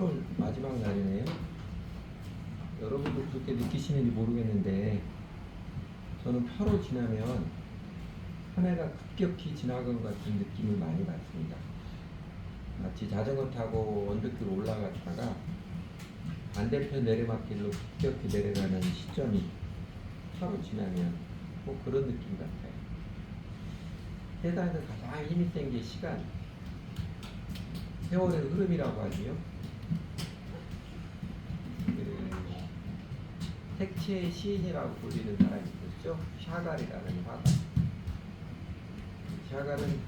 8월 마지막 날이네요. 여러분도 그렇게 느끼시는지 모르겠는데 저는 8월 지나면 한 해가 급격히 지나간 것 같은 느낌을 많이 받습니다. 마치 자전거 타고 언덕길 올라갔다가 반대편 내리막길로 급격히 내려가는 시점이 8월 지나면 뭐 그런 느낌 같아요. 세상에서 가장 힘이 센 게 시간, 세월의 흐름이라고 하지요. 색채의 시인이라고 불리는 사람이 있었죠. 샤갈이라는 화가. 샤갈은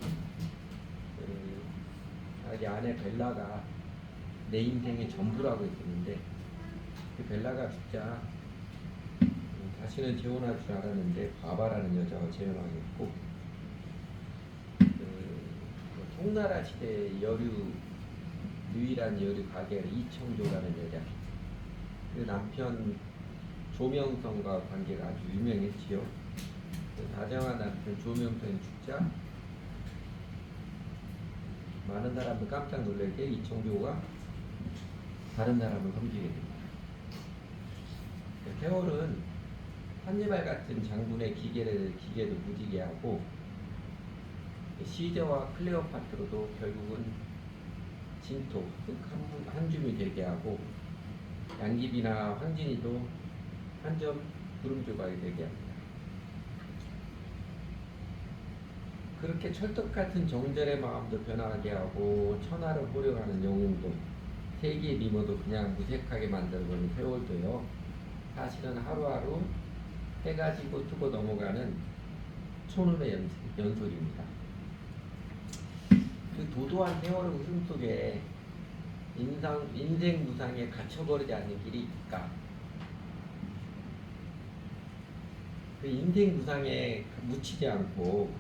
자기 아내 벨라가 내 인생의 전부라고 했었는데 그 벨라가 진짜 다시는 재혼할 줄 알았는데 바바라는 여자와 재혼하겠고 송나라 시대의 유일한 여류 가게 이청조라는 여자, 그 남편 조명성과 관계가 아주 유명했지요. 다정한 남편 조명성이 죽자 많은 사람들 깜짝 놀라게 이청조가 다른 사람을 섬기게 됩니다. 세월은 한니발 같은 장군의 기계도 무지개 하고 시저와 클레오파트로도 결국은 진토, 한 줌이 되게 하고 양귀비나 황진이도 한 점 구름 조각이 되게 합니다. 그렇게 철떡 같은 정절의 마음도 변하게 하고 천하를 호령하는 영웅도 세기의 미모도 그냥 무색하게 만들어버린 세월도요. 사실은 하루하루 해가 지고 뜨고 넘어가는 초눈의 연속입니다. 그 도도한 세월의 웃음 속에 인생 무상에 갇혀버리지 않는 길이 있을까? 그 인생 무상에 묻히지 않고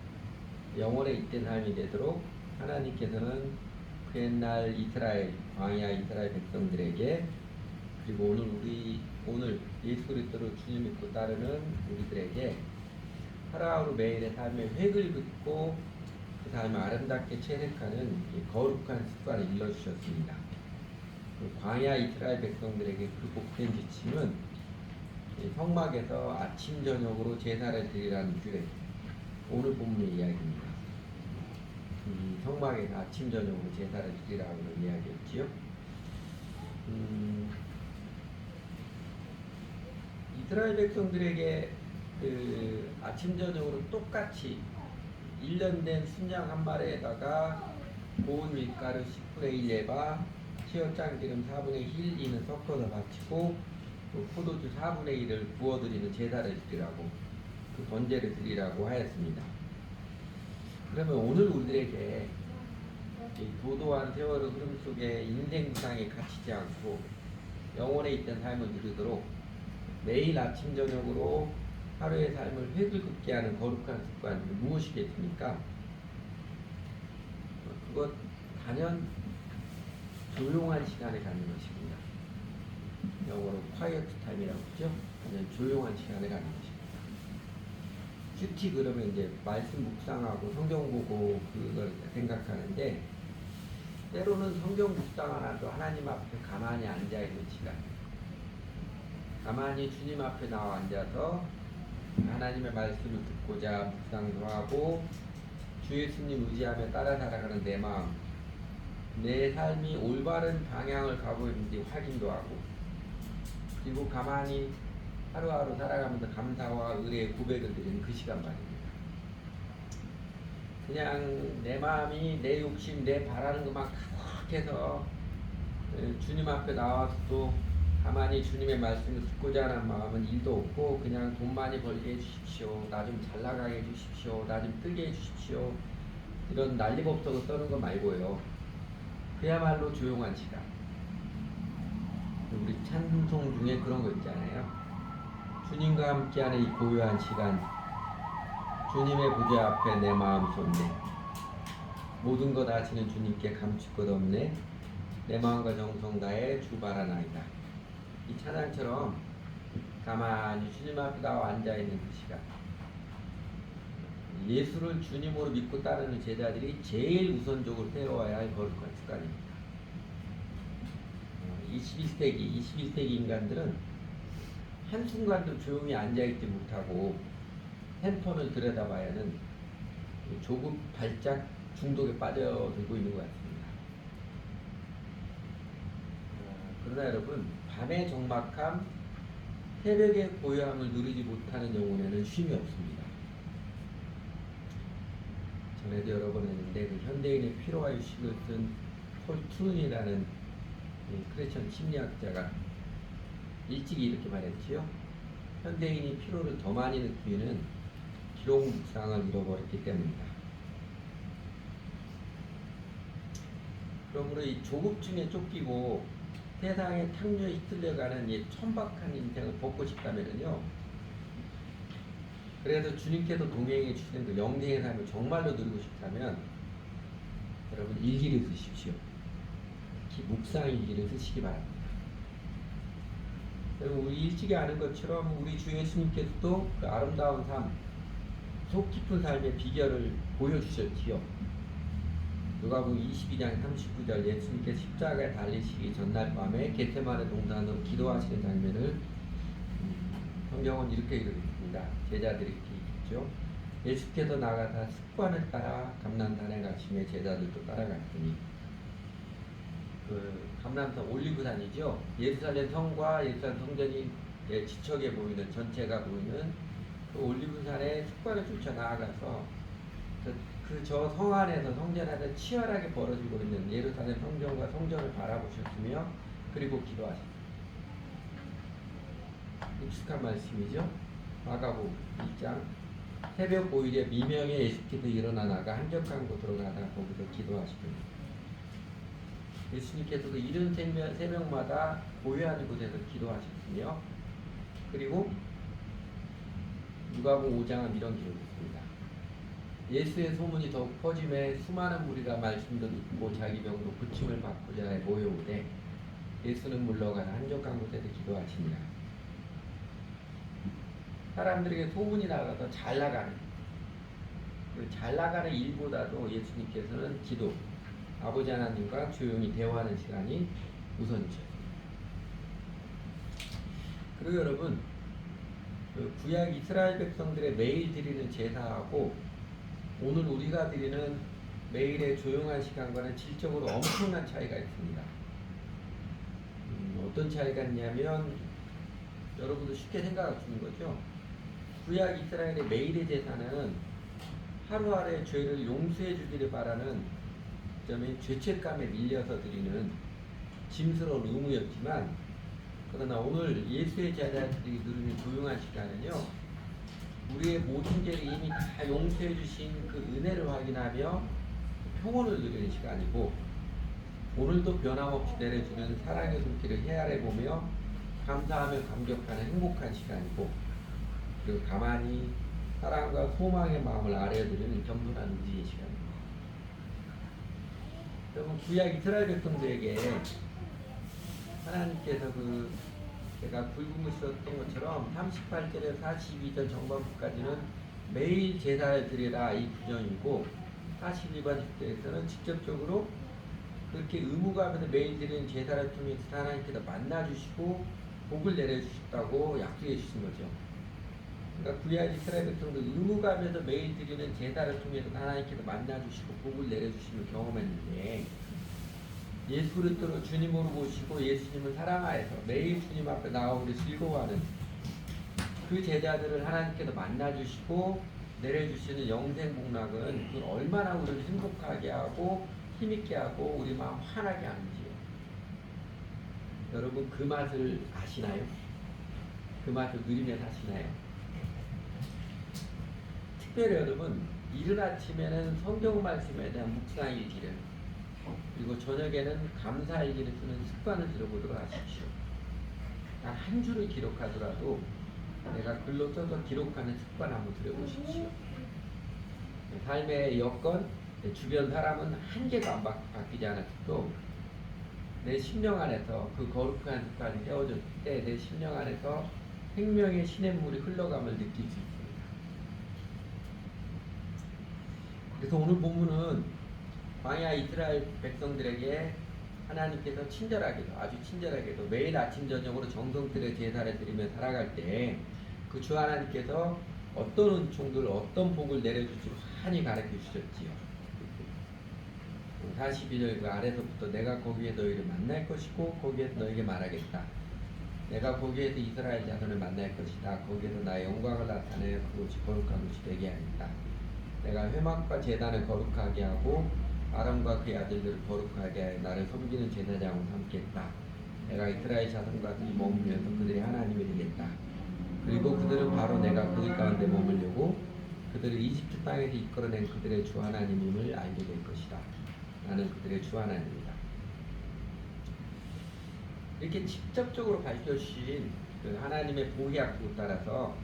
영원에 잇된 삶이 되도록 하나님께서는 그 옛날 광야 이스라엘 백성들에게, 그리고 오늘 예수 그리스도를 주님 믿고 따르는 우리들에게 하루하루 매일의 삶의 획을 긋고 그 삶을 아름답게 채색하는 거룩한 습관을 일러주셨습니다. 그 광야 이스라엘 백성들에게 그 복된 지침은 성막에서 아침 저녁으로 제사를 드리라는 주의 오늘 본문의 이야기입니다. 성막에서 아침 저녁으로 제사를 드리라고 이야기했지요. 이스라엘 백성들에게 그 아침 저녁으로 똑같이 1년 된 순양 한 마리에다가 고운 밀가루 10분의 1 예바, 시어장 기름 4분의 1을 섞어서 바치고 포도주 4분의 1을 부어드리는 제사를 드리라고, 그 번제를 드리라고 하였습니다. 그러면 오늘 우리들에게 이 도도한 세월의 흐름 속에 인생 무상에 갇히지 않고 영원에 있던 삶을 누리도록 매일 아침 저녁으로 하루의 삶을 획을 긋게 하는 거룩한 습관이 무엇이겠습니까? 그것 단연 조용한 시간을 갖는 것입니다. 영어로 quiet time이라고 하죠. 단연 조용한 시간을 갖는 것입니다. 큐티 그러면 이제 말씀 묵상하고 성경 보고 그걸 생각하는데, 때로는 성경 묵상 하나도 하나님 앞에 가만히 앉아있는 시간, 가만히 주님 앞에 나와 앉아서 하나님의 말씀을 듣고자 묵상도 하고 주 예수님 의지하며 따라 살아가는 내 마음, 내 삶이 올바른 방향을 가고 있는지 확인도 하고, 그리고 가만히 하루하루 살아가면서 감사와 의뢰의 고백을 드리는 그 시간 말입니다. 그냥 내 마음이 내 욕심, 내 바라는 것만 가득해서 주님 앞에 나와서도 가만히 주님의 말씀을 듣고자 하는 마음은 일도 없고, 그냥 돈 많이 벌게 해주십시오, 나 좀 잘 나가게 해주십시오, 나 좀 뜨게 해주십시오, 이런 난리법석을 떠는 거 말고요. 그야말로 조용한 시간. 우리 찬송 중에 그런 거 있잖아요. 주님과 함께하는 이 고요한 시간, 주님의 보좌 앞에 내 마음 쏟네, 모든 것 아시는 주님께 감출 것 없네, 내 마음과 정성 다해 주 바라나이다. 이 찬양처럼 가만히 주님 앞에 나와 앉아있는 그 시간, 예수를 주님으로 믿고 따르는 제자들이 제일 우선적으로 세워야 할 거룩한 습관입니다. 21세기 인간들은 한순간도 조용히 앉아있지 못하고 핸폰을 들여다봐야 하는 조급 발작 중독에 빠져들고 있는 것 같습니다. 그러나 여러분, 밤의 적막함, 새벽의 고요함을 누리지 못하는 영혼에는 쉼이 없습니다. 전에도 여러 번 했는데 그 현대인의 피로와 휴식을 쓴 폴 트룬이라는 크리스천 심리학자가 일찍이 이렇게 말했지요. 현대인이 피로를 더 많이 느끼는 기록 묵상을 잃어버렸기 때문이다. 그러므로 이 조급증에 쫓기고 세상의 탕류에 휩쓸려가는 이 천박한 인생을 벗고 싶다면요. 그래서 주님께서 동행해 주시는 그 영생의 삶을 정말로 누리고 싶다면 여러분 일기를 쓰십시오. 특히 묵상 일기를 쓰시기 바랍니다. 여러분 우리 일찍이 아는 것처럼 우리 주 예수님께서도 그 아름다운 삶, 속 깊은 삶의 비결을 보여주셨지요. 누가복음 22장 39절 예수님께서 십자가에 달리시기 전날 밤에 겟세마네 동산으로 기도하시는 장면을 성경은 이렇게 기록했습니다. 제자들이 이렇게 있죠. 예수께서 나가사 습관을 따라 감람산에 가시며 제자들도 따라갔더니 그 감람산 올리브산이죠. 예루살렘 성과 예루살렘 성전이 지척에 보이는 전체가 보이는 그 올리브산에 습관을 쫓아 나아가서 저 성 안에서 성전 안에서 치열하게 벌어지고 있는 예루살렘 성전과 성전을 바라보셨으며 그리고 기도하셨습니다. 익숙한 말씀이죠. 마가복음 1장 새벽 5일에 미명에 예수께서 일어나 나가 한적한 곳으로 가다 거기서 기도하시더니 예수님께서도 이른 새벽마다 고요한 곳에서 기도하셨으며 그리고 누가복음 5장은 이런 기록이 있습니다. 예수의 소문이 더욱 퍼짐에 수많은 무리가 말씀도 듣고 자기 병도 고침을 받고자 해 모여오되 예수는 물러가서 한적한 곳에서 기도하시니라. 사람들에게 소문이 나가서 잘 나가는 일보다도 예수님께서는 기도, 아버지 하나님과 조용히 대화하는 시간이 우선이죠. 그리고 여러분 그 구약 이스라엘 백성들의 매일 드리는 제사하고 오늘 우리가 드리는 매일의 조용한 시간과는 질적으로 엄청난 차이가 있습니다. 어떤 차이가 있냐면 여러분도 쉽게 생각하시는 거죠. 구약 이스라엘의 매일의 제사는 하루하루의 죄를 용서해 주기를 바라는 점에 죄책감에 밀려서 드리는 짐스러운 의무였지만 그러나 오늘 예수의 제자들이 누리는 조용한 시간은요. 우리의 모든 죄를 이미 다 용서해 주신 그 은혜를 확인하며 평온을 누리는 시간이고 오늘도 변함없이 내려주는 사랑의 손길을 헤아려 보며 감사하며 감격하는 행복한 시간이고 그리고 가만히 사랑과 소망의 마음을 아뢰어드리는 겸손한 의지의 시간입니다. 여러분 구약 이스라엘 백성들에게 하나님께서 제가 굵은 글 썼던 것처럼 38절에서 42절 정반부까지는 매일 제사를 드리라 이 규정이고 42번 10절에서는 직접적으로 그렇게 의무감에서 매일 드리는 제사를 통해서 하나님께서 만나주시고 복을 내려주셨다고 약속해 주신 거죠. 그러니까 구약 이스라엘 백성도 의무감에서 매일 드리는 제사를 통해서 하나님께서 만나주시고 복을 내려주심을 경험했는데 예수 그리스도를 주님으로 모시고 예수님을 사랑하여서 매일 주님 앞에 나오기를 즐거워하는 그 제자들을 하나님께서 만나주시고 내려주시는 영생 복락은 그건 얼마나 우리를 행복하게 하고 힘있게 하고 우리 마음 환하게 하는지요. 여러분 그 맛을 아시나요? 그 맛을 누리며 사시나요? 특별히 여러분 이른 아침에는 성경 말씀에 대한 묵상일기를 그리고 저녁에는 감사일기를 쓰는 습관을 들여보도록 하십시오. 단 한 줄을 기록하더라도 내가 글로 써서 기록하는 습관 한번 들여보십시오. 삶의 여건, 주변 사람은 한 개도 안 바뀌지 않았어도 내 심령 안에서 그 거룩한 습관이 세워졌을 때 내 심령 안에서 생명의 시냇물이 흘러감을 느낄 수 있습니다. 그래서 오늘 본문은 광야 이스라엘 백성들에게 하나님께서 친절하게도 아주 친절하게도 매일 아침 저녁으로 정성들의 제사를 드리며 살아갈 때 그 주 하나님께서 어떤 은총들 어떤 복을 내려줄지 많이 가르쳐 주셨지요. 42절 그 아래서부터 내가 거기에 너희를 만날 것이고 거기에서 너에게 말하겠다. 내가 거기에서 이스라엘 자손을 만날 것이다. 거기에서 나의 영광을 나타내 그곳이 거룩한 곳이 되게 하겠다. 내가 회막과 제단을 거룩하게 하고 아론과 그의 아들들을 거룩하게 하여 나를 섬기는 제사장으로 삼겠다. 내가 이스라엘 자손과 머물면서 그들의 하나님이 되겠다. 그리고 그들은 바로 내가 그들 가운데 머물려고 그들을 이집트 땅에서 이끌어낸 그들의 주 하나님임을 알게 될 것이다. 나는 그들의 주 하나님이다. 이렇게 직접적으로 밝혀주신 그 하나님의 보호 약속을 따라서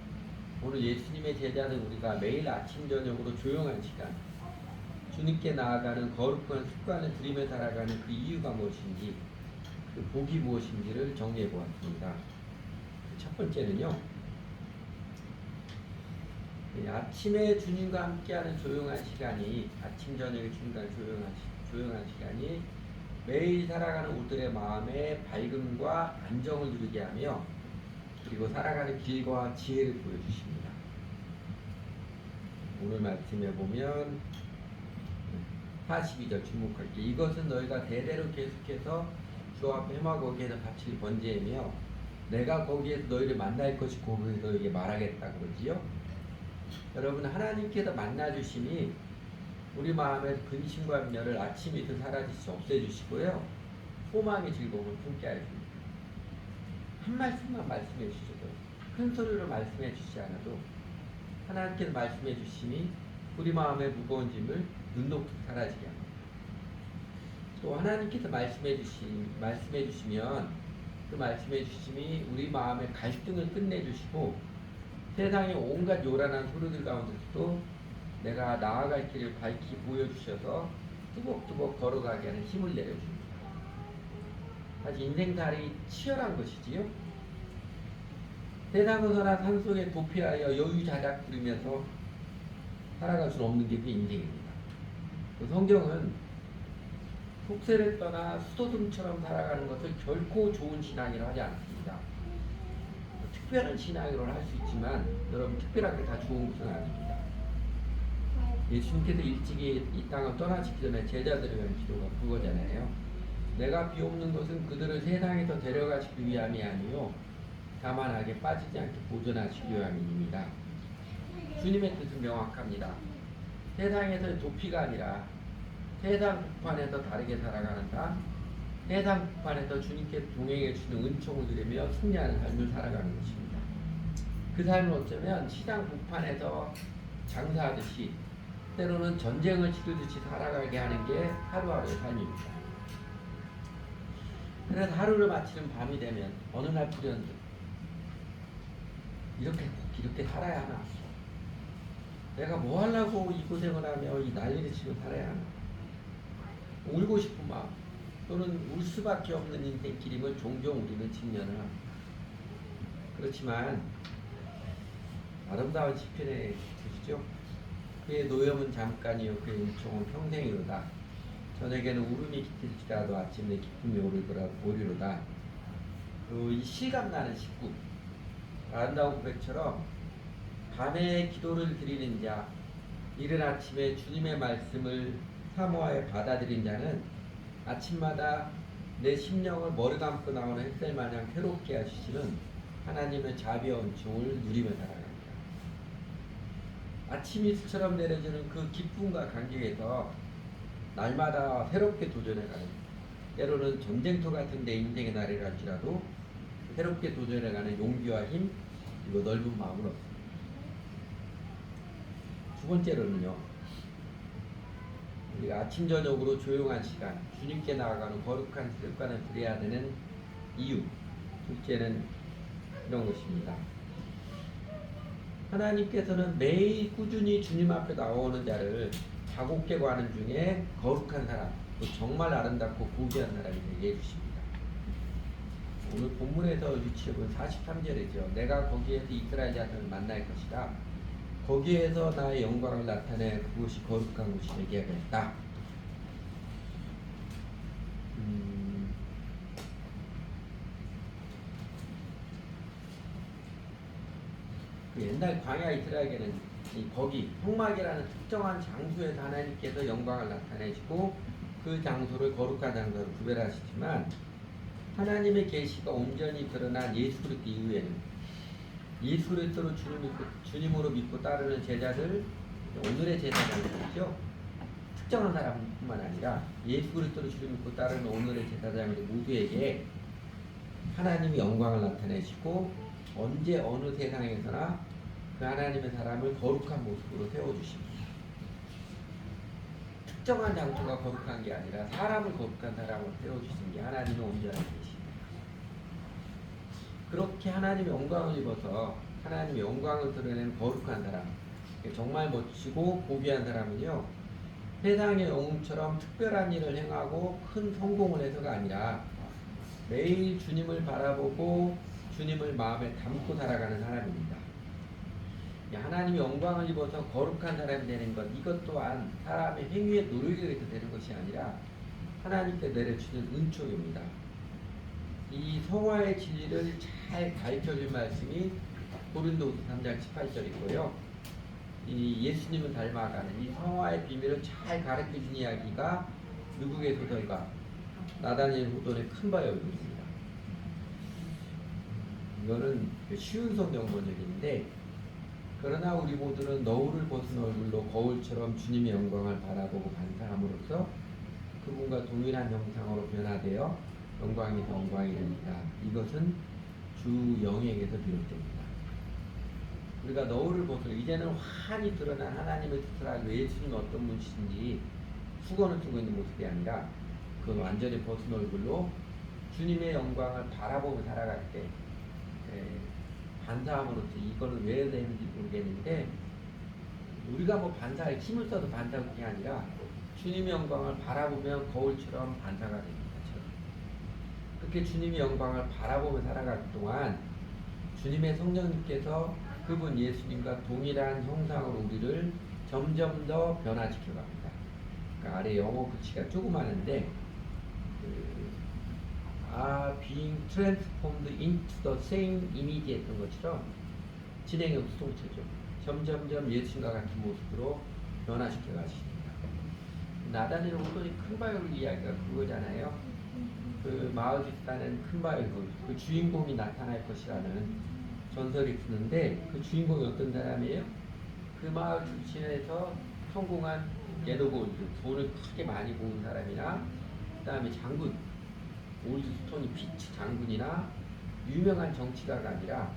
오늘 예수님의 제자는 우리가 매일 아침 저녁으로 조용한 시간 주님께 나아가는 거룩한 습관을 들이며 살아가는 그 이유가 무엇인지 그 복이 무엇인지를 정리해 보았습니다. 첫 번째는요, 아침에 주님과 함께하는 조용한 시간이 아침 저녁에 주님과 조용한 시간이 매일 살아가는 우리들의 마음에 밝음과 안정을 누리게 하며 그리고 살아가는 길과 지혜를 보여주십니다. 오늘 말씀에 보면 42절 주목할게. 이것은 너희가 대대로 계속해서 주 앞에 회막거기에서 바칠 번제이며 내가 거기에서 너희를 만날 것이고 거기에서 너희에게 말하겠다 그러지요. 여러분 하나님께서 만나주심이 우리 마음의 근심과 염려를 아침이든 사라지시 없애주시고요. 소망의 즐거움을 품게 하십니다. 한 말씀만 말씀해 주셔도 큰 소리로 말씀해 주시지 않아도 하나님께서 말씀해 주심이 우리 마음의 무거운 짐을 눈 녹듯 사라지게 합니다. 또 하나님께서 말씀해 주시면 그 말씀해 주심이 우리 마음의 갈등을 끝내주시고 세상의 온갖 요란한 소리들 가운데서도 내가 나아갈 길을 밝히 보여주셔서 뚜벅뚜벅 걸어가게 하는 힘을 내려줍니다. 사실 인생살이 치열한 것이지요. 세상에서나 산속에 도피하여 여유자작 부리면서 살아갈 수는 없는 게 그 인생입니다. 그 성경은 속세를 떠나 수도승처럼 살아가는 것을 결코 좋은 신앙이라고 하지 않습니다. 특별한 신앙으로 할 수 있지만 여러분 특별하게 다 좋은 것은 아닙니다. 예수님께서 일찍이 이 땅을 떠나시기 전에 제자들을 위한 기도가 그거잖아요. 내가 비옵는 것은 그들을 세상에서 데려가시기 위함이 아니요 다만 악에 빠지지 않게 보존하시기 위함입니다. 주님의 뜻은 명확합니다. 세상에서의 도피가 아니라 세상 북판에서 다르게 살아가는 삶, 세상 북판에서 주님께 동행해 주시는 은총을 누리며 승리하는 삶을 살아가는 것입니다. 그 삶을 어쩌면 시장 북판에서 장사하듯이 때로는 전쟁을 치르듯이 살아가게 하는 게 하루하루의 삶입니다. 그래서 하루를 마치는 밤이 되면 어느 날 불현듯 이렇게 살아야 하나? 내가 뭐 하려고 이 고생을 하며 이 난리를 치고 살아야 하나? 울고 싶은 마음 또는 울 수밖에 없는 인생길임을 종종 우리는 직면을 합니다. 그렇지만 아름다운 시편에 보시죠. 그의 노염은 잠깐이요 그의 은총은 평생이로다. 저녁에는 울음이 깃들지라도 아침에 기쁨이 오리로다. 이 실감나는 식구 아름다운 고백처럼 밤에 기도를 드리는 자 이른 아침에 주님의 말씀을 사모하여 받아들인 자는 아침마다 내 심령을 머리감고 나오는 햇살 마냥 새롭게 하시는 하나님의 자비와 은총을 누리며 살아갑니다. 아침 이슬처럼 내려주는 그 기쁨과 감격에서 날마다 새롭게 도전해가는 때로는 전쟁터 같은 내 인생의 날이랄지라도 새롭게 도전해가는 용기와 힘 그리고 넓은 마음은 없습니다. 두 번째로는요, 우리가 아침 저녁으로 조용한 시간 주님께 나아가는 거룩한 습관을 들여야 되는 이유 둘째는 이런 것입니다. 하나님께서는 매일 꾸준히 주님 앞에 나오는 자를 자곱게 구하는 중에 거룩한 사람, 또 정말 아름답고 고귀한 사람이 되게 해주십니다. 오늘 본문에서 유치해본 43절이죠. 내가 거기에서 이스라엘 자손을 만날 것이다. 거기에서 나의 영광을 나타내 그곳이 거룩한 곳이 되게 하겠다. 그 옛날 광야 이스라엘에게는 거기 성막이라는 특정한 장소에서 하나님께서 영광을 나타내시고 그 장소를 거룩한 장소로 구별하시지만 하나님의 계시가 온전히 드러난 예수 그리스도 이후에는 예수 그리스도로 주님으로 믿고 따르는 제자들, 오늘의 제사장들이죠. 특정한 사람뿐만 아니라 예수 그리스도로 주님 믿고 따르는 오늘의 제사장들 모두에게 하나님이 영광을 나타내시고 언제 어느 세상에서나 그 하나님의 사람을 거룩한 모습으로 세워주십니다. 특정한 장소가 거룩한 게 아니라 사람을 거룩한 사람으로 세워주신 게 하나님의 온전한 계시입니다. 그렇게 하나님의 영광을 입어서 하나님의 영광을 드러내는 거룩한 사람, 정말 멋지고 고귀한 사람은요, 세상의 영웅처럼 특별한 일을 행하고 큰 성공을 해서가 아니라 매일 주님을 바라보고 주님을 마음에 담고 살아가는 사람입니다. 하나님의 영광을 입어서 거룩한 사람이 되는 것, 이것 또한 사람의 행위의 노력에 의해서 되는 것이 아니라 하나님께 내려주는 은총입니다. 이 성화의 진리를 잘 가르쳐줄 말씀이 고린도후서 3장 18절이고요. 이 예수님을 닮아가는 이 성화의 비밀을 잘 가르쳐준 이야기가 누구의 소설가 나다니엘 후돈의 큰 바의 얼굴입니다. 이거는 쉬운 성경 번역인데, 그러나 우리 모두는 너울을 벗은 얼굴로 거울처럼 주님의 영광을 바라보고 반사함으로써 그분과 동일한 형상으로 변화되어 영광에서 영광이 됩니다. 이것은 주 영에게서 비롯됩니다. 우리가 너울을 벗어 이제는 환히 드러난 하나님의 뜻을 알고 예수님은 어떤 분이신지 수건을 쓰고 있는 모습이 아니라 그 완전히 벗은 얼굴로 주님의 영광을 바라보며 살아갈 때 반사함으로써 이거는 왜 되는지 모르겠는데, 우리가 뭐 반사에 힘을 써도 반사가 게 아니라 주님의 영광을 바라보면 거울처럼 반사가 됩니다. 그렇게 주님의 영광을 바라보며 살아갈 동안 주님의 성령님께서 그분 예수님과 동일한 형상으로 우리를 점점 더 변화시켜 갑니다. 그러니까 아래 영어 글씨가 조그마한데 being transformed into the same image 했던 것처럼 진행형 수동체죠. 점점점 예수님과 같은 모습으로 변화시켜 가십니다. 나다니엘 후돈이 큰 바위굴 이야기가 그거잖아요. 그 마을에 사는 큰 바위굴, 그 주인공이 나타날 것이라는 전설이 있는데, 그 주인공이 어떤 사람이에요? 그 마을 출신에서 성공한 게노골드, 돈을 크게 많이 모은 사람이나, 그 다음에 장군, 올드스톤이 피치 장군이나 유명한 정치가가 아니라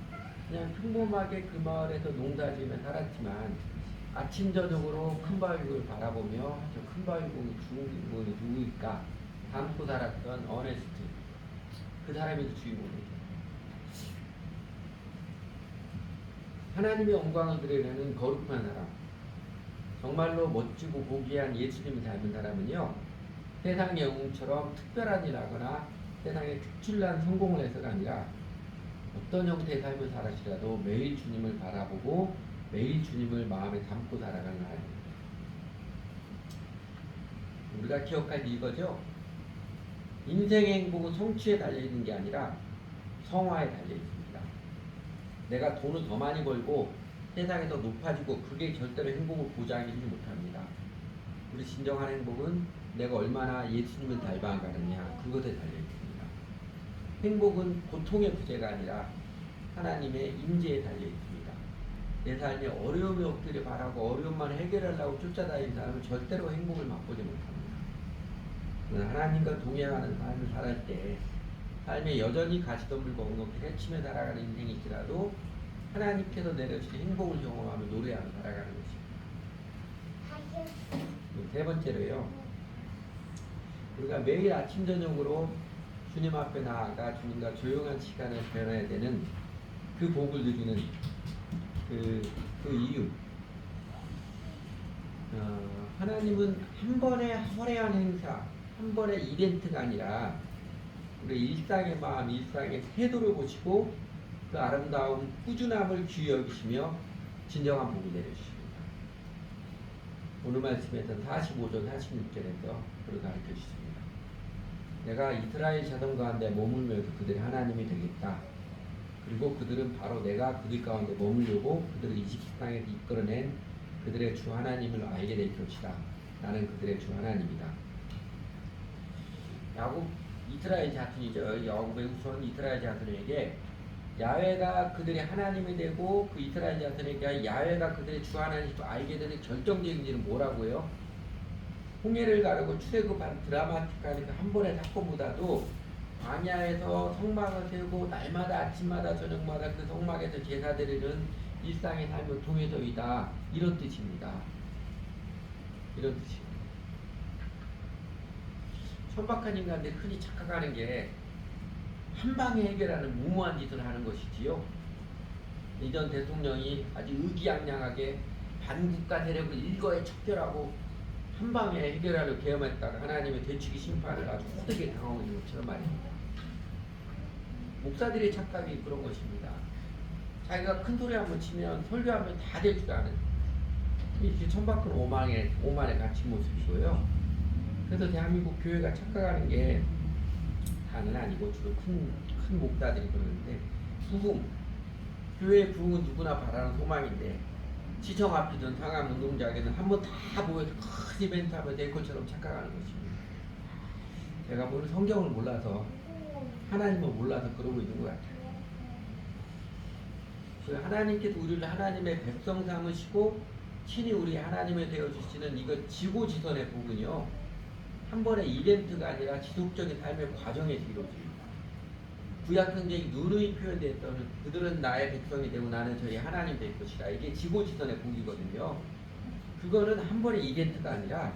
그냥 평범하게 그 마을에서 농사지으며 살았지만 아침 저녁으로 큰 바위굴을 바라보며 저 큰 바위굴의 주인공이 누구일까 담고 살았던 어네스트, 그 사람이 주인공이죠. 하나님의 영광을 드러내는 거룩한 사람, 정말로 멋지고 고귀한 예수님을 닮은 사람은요, 세상의 영웅처럼 특별한 일을 하거나 세상에 특출난 성공을 해서가 아니라 어떤 형태의 삶을 살아시라도 매일 주님을 바라보고 매일 주님을 마음에 담고 살아가는 사람입니다. 우리가 기억할 이거죠. 인생의 행복은 성취에 달려있는 게 아니라 성화에 달려있습니다. 내가 돈을 더 많이 벌고 세상에 더 높아지고 그게 절대로 행복을 보장해주지 못합니다. 우리 진정한 행복은 내가 얼마나 예수님을 닮아가느냐, 그것에 달려있습니다. 행복은 고통의 부재가 아니라 하나님의 임재에 달려있습니다. 내 삶에 어려움이 없기를 바라고 어려움만 해결하려고 쫓아다니는 사람은 절대로 행복을 맛보지 못합니다. 하나님과 동행하는 삶을 살할 때 삶에 여전히 가시덤불과 엉겅퀴 헤치며 살아가는 인생일지라도 하나님께서 내려주신 행복을 경험하며 노래하며 살아가는 것입니다. 세 번째로요, 우리가 매일 아침 저녁으로 주님 앞에 나아가 주님과 조용한 시간을 보내야 되는 그 복을 누리는 그 이유, 하나님은 한 번의 화려한 행사, 한 번의 이벤트가 아니라 우리 일상의 마음, 일상의 태도를 보시고 그 아름다운 꾸준함을 귀히 여기시며 진정한 복을 내려주십니다. 오늘 말씀에서 45절 46절에서 그를 가르쳐 주십니다. 내가 이스라엘 자손 가운데 몸을 메어서 그들의 하나님이 되겠다. 그리고 그들은 바로 내가 그들 가운데 머물려고 그들을 이집트 땅에서 이끌어낸 그들의 주 하나님을 알게 될 것이다. 나는 그들의 주 하나님이다. 야곱 이스라엘 자손이죠. 야곱의 후손 이스라엘 자손에게 야훼가 그들의 하나님이 되고 그 이스라엘 자손에게 야훼가 그들의 주 하나님을 알게 되는 결정적인 일은 뭐라고요? 홍해를 가르고 출애굽한 드라마틱한 한 번의 사건보다도 광야에서 성막을 세우고 날마다 아침마다 저녁마다 그 성막에서 제사 드리는 일상의 삶을 통해서이다. 이런 뜻입니다. 이런 뜻이에요. 천박한 인간들이 흔히 착각하는 게 한방에 해결하는 무모한 짓을 하는 것이지요. 이전 대통령이 아주 의기양양하게 반국가 세력을 일거에 척결하고 한방에 해결하려 계엄했다가 하나님의 되치기 심판을 아주 호되게 당하고 있는 것처럼 말입니다. 목사들의 착각이 그런 것입니다. 자기가 큰 소리 한번 치면 설교하면 다 될 줄 아는 이렇게 천박한 오만의 가치 모습이고요. 그래서 대한민국 교회가 착각하는 게 다는 아니고 주로 큰 목사들이 그러는데 부흥, 교회의 부흥은 누구나 바라는 소망인데 지청 앞이든 상암 운동장에는 한번 다 모여서 큰 이벤트 하면 될 것처럼 착각하는 것입니다. 제가 보는 성경을 몰라서 하나님을 몰라서 그러고 있는 것 같아요. 하나님께서 우리를 하나님의 백성 삼으시고 친히 우리 하나님이 되어주시는 이거 지고지선의 복은요 한 번의 이벤트가 아니라 지속적인 삶의 과정에서 이루어집니다. 구약성경이 누누이 표현되었던 그들은 나의 백성이 되고 나는 저희 하나님 될 것이다. 이게 지고지선의 복이거든요. 그거는 한 번의 이벤트가 아니라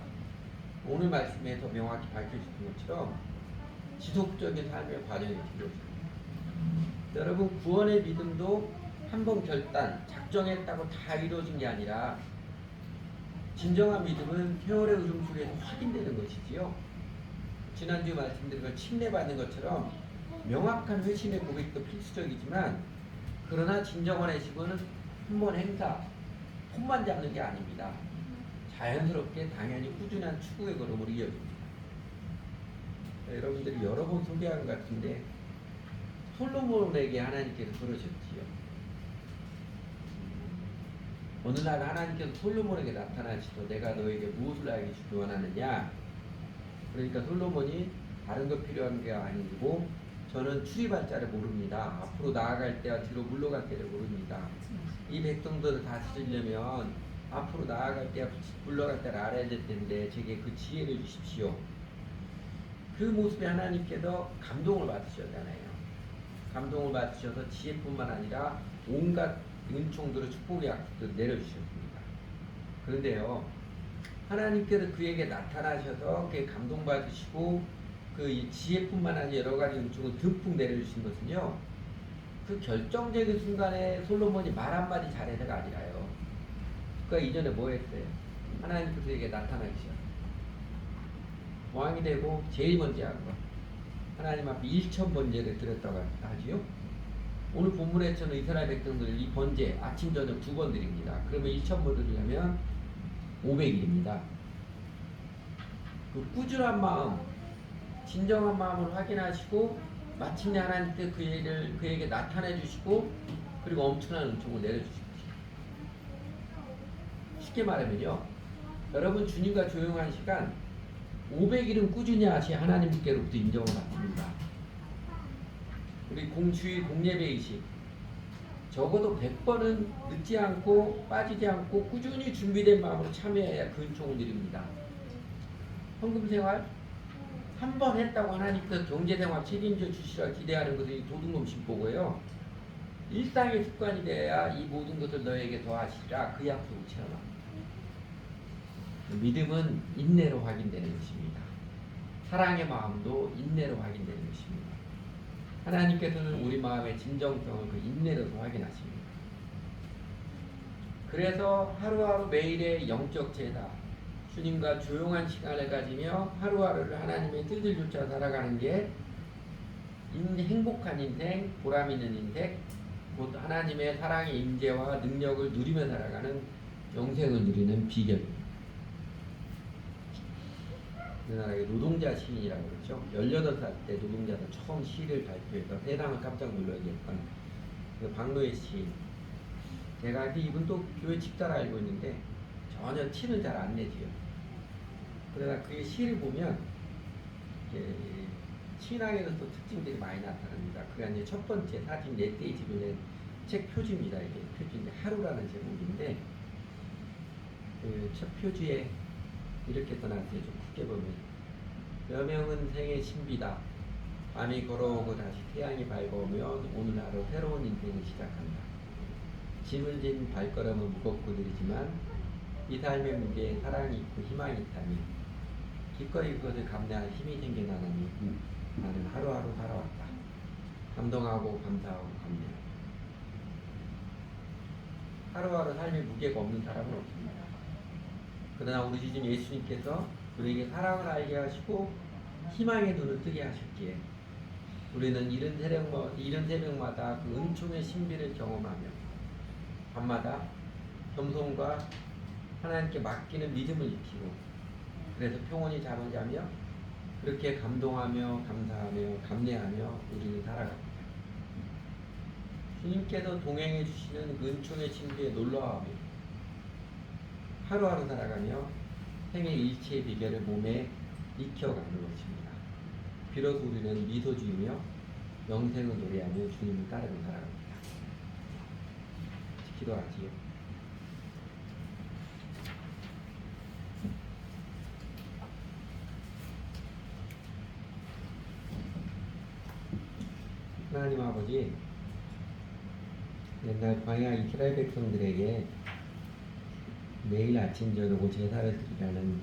오늘 말씀에서 명확히 밝혀주신 것처럼 지속적인 삶의 과정에서 이루어집니다. 여러분 구원의 믿음도 한 번 결단, 작정했다고 다 이루어진 게 아니라 진정한 믿음은 세월의 흐름 속에서 확인되는 것이지요. 지난주 말씀드린 걸 침례받는 것처럼 명확한 회심의 고백도 필수적이지만 그러나 진정한 회심은 한 번 행사, 폰만 잡는 게 아닙니다. 자연스럽게 당연히 꾸준한 추구의 걸음으로 이어집니다. 여러분들이 여러 번 소개한 것 같은데 솔로몬에게 하나님께서 그러셨지요. 어느 날 하나님께서 솔로몬에게 나타나시고 내가 너에게 무엇을 알게 주기 원하느냐. 그러니까 솔로몬이 다른 것 필요한 게 아니고 저는 출입할 자를 모릅니다. 앞으로 나아갈 때와 뒤로 물러갈 때를 모릅니다. 이 백성들을 다스리려면 앞으로 나아갈 때와 물러갈 때를 알아야 될 텐데 제게 그 지혜를 주십시오. 그 모습에 하나님께서 감동을 받으셨잖아요. 감동을 받으셔서 지혜뿐만 아니라 온갖 은총들을 축복의 약속들을 내려주셨습니다. 그런데요, 하나님께서 그에게 나타나셔서 그에 감동받으시고 그 지혜뿐만 아니라 여러 가지 은총을 듬뿍 내려주신 것은요, 그 결정적인 순간에 솔로몬이 말 한마디 잘해서가 아니라요. 그 이전에 뭐 했어요? 하나님께서 그에게 나타나시죠. 왕이 되고 제일 먼저 한 거. 하나님 앞에 1천 번제를 드렸다고 하지요. 오늘 본문에서는 이스라엘 백성들 이 번제 아침 저녁 2번 드립니다. 그러면 1천 번 드리려면 500일입니다. 그 꾸준한 마음, 진정한 마음을 확인하시고 마침내 하나님께 그에게 나타내 주시고 그리고 엄청난 은총을 내려주십니다. 쉽게 말하면요, 여러분 주님과 조용한 시간 500일은 꾸준히 하시 하나님께로부터 인정을 받습니다. 우리 공주의 공예배의식 적어도 100번은 늦지 않고 빠지지 않고 꾸준히 준비된 마음으로 참여해야 그 은총을 드립니다. 헌금생활 한 번 했다고 하나님께서 경제생활 책임져 주시라 기대하는 것은 도둑놈 심보고요. 일상의 습관이 되어야 이 모든 것을 너에게 더하시리라 그 약속을 체험합니다. 믿음은 인내로 확인되는 것입니다. 사랑의 마음도 인내로 확인되는 것입니다. 하나님께서는 우리 마음의 진정성을 그 인내로서 확인하십니다. 그래서 하루하루 매일의 영적 제사, 주님과 조용한 시간을 가지며 하루하루를 하나님의 뜻을 쫓아 살아가는 게 행복한 인생, 보람 있는 인생, 곧 하나님의 사랑의 임재와 능력을 누리며 살아가는 영생을 누리는 비결입니다. 우리나라의 노동자 시인이라고 그러죠. 18살 때 노동자들 처음 시를 발표해서 세상을 깜짝 놀라게 했던 그 박노해 씨. 제가 알기로 이분도 교회 집사라 알고 있는데 전혀 티는 잘 안 내지요. 그러나 그의 시를 보면 신앙에서 또 특징들이 많이 나타납니다. 그게 이제 첫 번째 사진 4페이지로 낸 책 표지입니다. 이게 표지인데 하루라는 제목인데 그 첫 표지에 이렇게 써놨어요. 좀 크게 보면 여명은 생의 신비다. 밤이 걸어오고 다시 태양이 밝아오면 오늘 하루 새로운 인생을 시작한다. 짐을 진 발걸음은 무겁고 느리지만 이 삶의 무게에 사랑이 있고 희망이 있다면 기꺼이 그것을 감내할 힘이 생겨나니 나는 하루하루 살아왔다. 감동하고 감사하고 감내하고 하루하루 삶의 무게가 없는 사람은 없습니다. 그러나 우리 주님 예수님께서 우리에게 사랑을 알게 하시고 희망의 눈을 뜨게 하셨기에 우리는 이른 새벽마다 그 은총의 신비를 경험하며 밤마다 겸손과 하나님께 맡기는 믿음을 익히고 그래서 평온히 잠을 자며 그렇게 감동하며 감사하며 감내하며 우리는 살아갑니다. 주님께서 동행해 주시는 그 은총의 신비에 놀라워하며 하루하루 살아가며 생의 일체의 비결을 몸에 익혀가는 것입니다. 비로소 우리는 미소 지으며 영생을 노래하며 주님을 따르며 살아갑니다. 기도하지요. 하나님 아버지, 옛날 광야 이스라엘 백성들에게 매일 아침 저녁 제사를 드리라는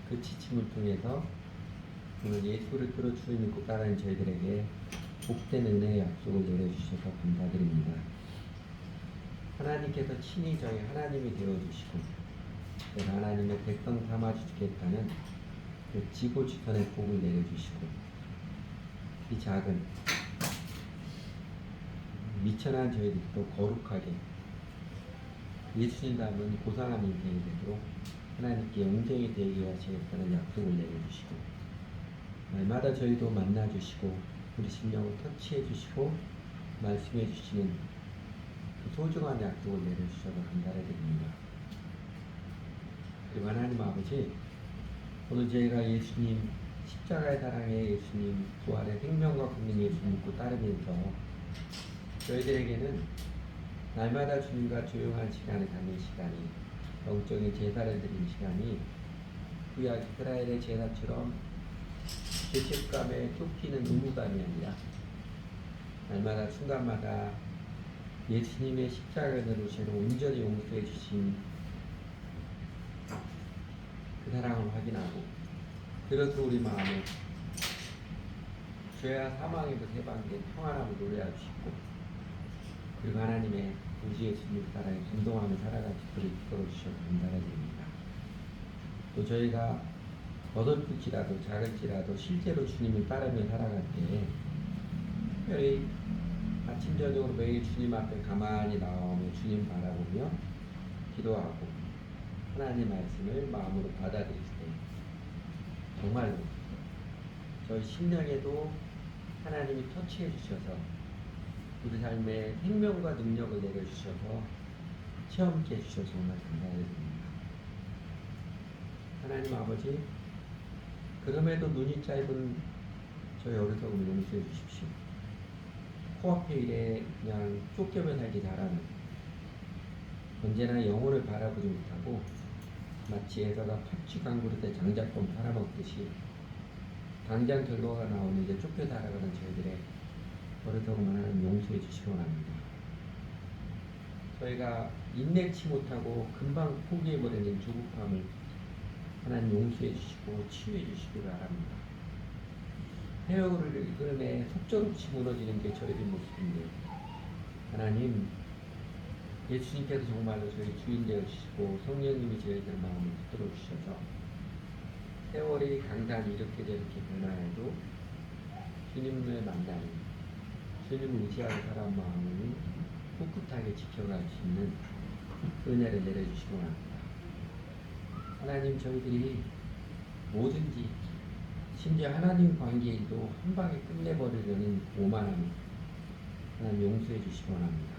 그 지침을 통해서 오늘 예수를 들어 주님 믿고 따르는 저희들에게 복된 은혜의 약속을 내려주셔서 감사드립니다. 하나님께서 친히 저희 하나님이 되어주시고 내가 하나님의 백성 삼아주시겠다는 그 지고지선의 복을 내려주시고 이 작은 미천한 저희들도 거룩하게 예수님 닮은 고상한 인생이 되도록 하나님께 영생이 되게 하시겠다는 약속을 내려주시고 날마다 저희도 만나주시고 우리 심령을 터치해주시고 말씀해주시는 그 소중한 약속을 내려주셔서 감사드립니다. 그리고 하나님 아버지, 오늘 저희가 예수님 십자가의 사랑에 예수님 부활의 생명과 국민 예수 믿고 따르면서 저희들에게는 날마다 주님과 조용한 시간을 갖는 시간이 영적인 제사를 드리는 시간이 구약 이스라엘의 제사처럼 죄책감에 쫓기는 의무감이 아니라 날마다 순간마다 예수님의 십자가를 죄로 온전히 용서해 주신 그 사랑을 확인하고 그래서 우리 마음에 죄와 사망에서 해방된 평안함을 노래할 수 있고 그리고 하나님의 우리 예수님 사랑에 감동하며 살아갈 수 있도록 이끌어주셔서 감사드립니다. 또 저희가 어설플지라도 작을지라도 실제로 주님을 따르며 살아갈 때 특별히 아침 저녁으로 매일 주님 앞에 가만히 나오며 주님 바라보며 기도하고 하나님 말씀을 마음으로 받아들일 때 정말로 저희 심령에도 하나님이 터치해 주셔서 우리 삶에 생명과 능력을 내려주셔서 체험케 해주셔서 정말 감사드립니다. 하나님 아버지, 그럼에도 눈이 짧은 저희 어리석음을 용서해 주십시오. 코앞에 일에 그냥 쫓겨며 살기 잘하는 언제나 영혼을 바라보지 못하고 마치 애가가 팥쥐 강구르대 장작범 팔아먹듯이 당장 결과가 나오는 이제 쫓겨 살아가는 저희들의 어리석음을 하나님 용서해 주시기 원합니다. 저희가 인내치 못하고 금방 포기해버리는 조급함을 하나님 용서해 주시고 치유해 주시기 바랍니다. 해역을 흐름에 속절없이 무너지는 게 저희들 모습인데 하나님 예수님께서 정말로 저희 주인 되어주시고 성령님이 저희들 마음을 붙들어 주셔서 세월이 강단이 이렇게 저렇게 변화해도 주님을 만나는 주님을 의지하고 살아온 마음을 꿋꿋하게 지켜갈 수 있는 은혜를 내려주시기 원합니다. 하나님 저희들이 뭐든지 심지어 하나님 관계에도 한 방에 끝내버리려는 오만함 하나님 용서해 주시기 원합니다.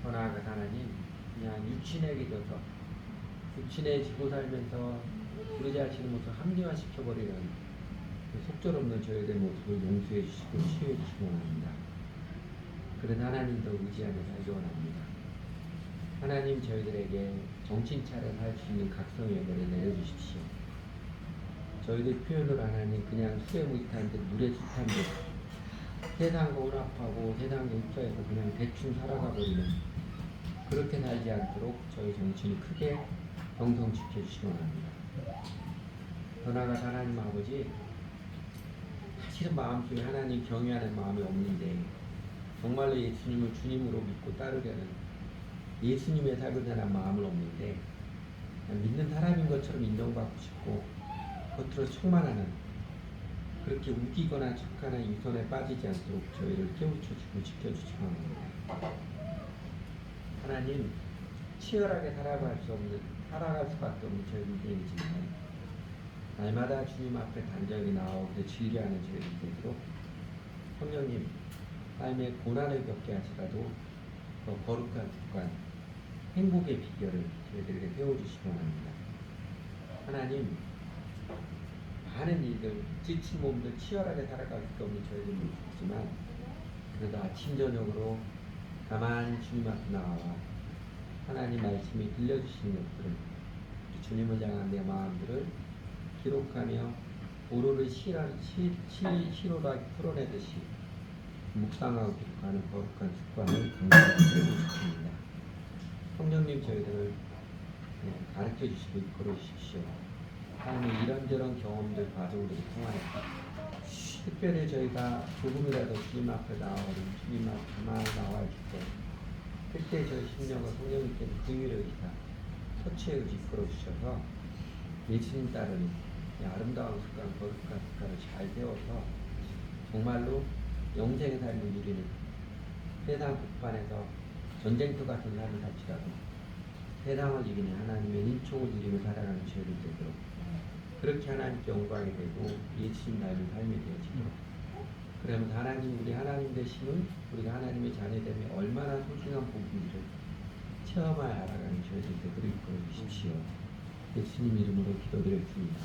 더 나아가 하나님, 그냥 유친해져서 유친해지고 살면서 우리 자신의 모습을 합리화시켜버리는 그 속절없는 저희들의 모습을 용서해 주시고 치유해 주시기 원합니다. 그런 하나님 더 의지하며 살기 원합니다. 하나님, 저희들에게 정신 차려 할 수 있는 각성의 연결을 내려주십시오. 저희들 표현을 하나님, 그냥 수에 무익한 듯 물에 습한 듯 세상과 혼합하고 세상과 흡사해서 그냥 대충 살아가 버리는, 그렇게 살지 않도록 저희 정신이 크게 경성시켜 주시기 원합니다. 더 나아가 하나님 아버지, 사실은 마음속에 하나님 경외하는 마음이 없는데 정말로 예수님을 주님으로 믿고 따르려는 예수님의 삶을 대한 마음은 없는데 믿는 사람인 것처럼 인정받고 싶고 겉으로 충만하는, 그렇게 우기거나 착하나 유선에 빠지지 않도록 저희를 깨우쳐주고 지켜주시기 바랍니다. 하나님, 치열하게 살아갈 수밖에 없는 저희 인생이지만 날마다 주님 앞에 단정히 나오고 즐겨하는 저희들 되도록 성령님, 삶의 고난을 겪게 하시라도 더 거룩한 습관, 행복의 비결을 저희들에게 배워주시기 바랍니다. 하나님, 많은 일들, 지친 몸들 치열하게 살아갈 수 없는 저희들이 있지만 그래도 아침 저녁으로 가만히 주님 앞에 나와 하나님 말씀이 들려주시는 것들을, 주님을 향한 내 마음들을 기록하며 도로를 시로라 풀어내듯이 묵상하고 기록하는 거룩한 습관을 강조하고 싶습니다. 성령님, 저희들을 가르쳐 주시고 이끌어 주십시오. 삶의 이런저런 경험들, 과정들을 통하여 특별히 저희가 조금이라도 주님 앞에 나오는, 주님 앞에 가만히 나와 있을 때 그때 저희 심령을 성령님께서 긍휼히 여기사 터치해 이끌어 주셔서 예수님 따르는 이 아름다운 습관, 거룩한 습관을 잘 배워서 정말로 영생의 삶을 누리는, 세상 북한에서 전쟁터 같은 삶을 살지라도 세상을 이기는 하나님의 은총을 누리며 살아가는 저희들 되도록, 그렇게 하나님께 영광이 되고 예수님 닮은 삶이 되어지도록, 그러면 하나님, 우리 하나님 되심은 우리가 하나님의 자녀됨이 얼마나 소중한 복인지를 체험하여 알아가는 저희들 되도록 이끌어 주십시오. 예수님 이름으로 기도드렸습니다.